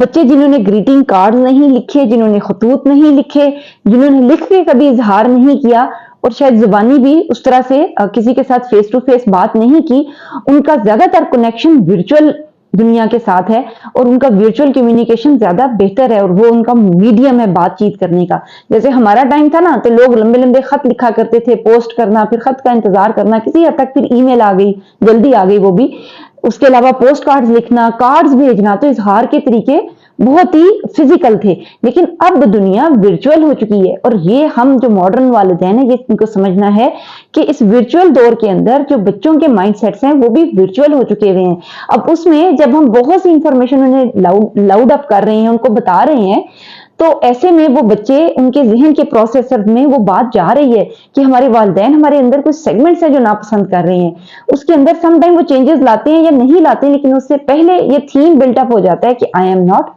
بچے جنہوں نے گریٹنگ کارڈ نہیں لکھے، جنہوں نے خطوط نہیں لکھے، جنہوں نے لکھ کے کبھی اظہار نہیں کیا اور شاید زبانی بھی اس طرح سے کسی کے ساتھ فیس ٹو فیس بات نہیں کی، ان کا زیادہ تر کنیکشن ورچوئل دنیا کے ساتھ ہے اور ان کا ورچوئل کمیونیکیشن زیادہ بہتر ہے اور وہ ان کا میڈیم ہے بات چیت کرنے کا۔ جیسے ہمارا ٹائم تھا نا تو لوگ لمبے لمبے خط لکھا کرتے تھے، پوسٹ کرنا، پھر خط کا انتظار کرنا، کسی حد تک پھر ای میل آ گئی، جلدی آ گئی وہ بھی، اس کے علاوہ پوسٹ کارڈز لکھنا، کارڈز بھیجنا، تو اظہار کے طریقے بہت ہی فزیکل تھے۔ لیکن اب دنیا ورچوئل ہو چکی ہے اور یہ ہم جو ماڈرن والدین ہیں یہ ان کو سمجھنا ہے کہ اس ورچوئل دور کے اندر جو بچوں کے مائنڈ سیٹس ہیں وہ بھی ورچوئل ہو چکے ہوئے ہیں۔ اب اس میں جب ہم بہت سی انفارمیشن انہیں لاؤڈ اپ کر رہے ہیں، ان کو بتا رہے ہیں، تو ایسے میں وہ بچے ان کے ذہن کے پروسیسر میں وہ بات جا رہی ہے کہ ہمارے والدین ہمارے اندر کچھ سیگمنٹس ہیں جو ناپسند کر رہے ہیں، اس کے اندر سم ٹائم وہ چینجز لاتے ہیں یا نہیں لاتے ہیں، لیکن اس سے پہلے یہ تھیم بلٹ اپ ہو جاتا ہے کہ آئی ایم ناٹ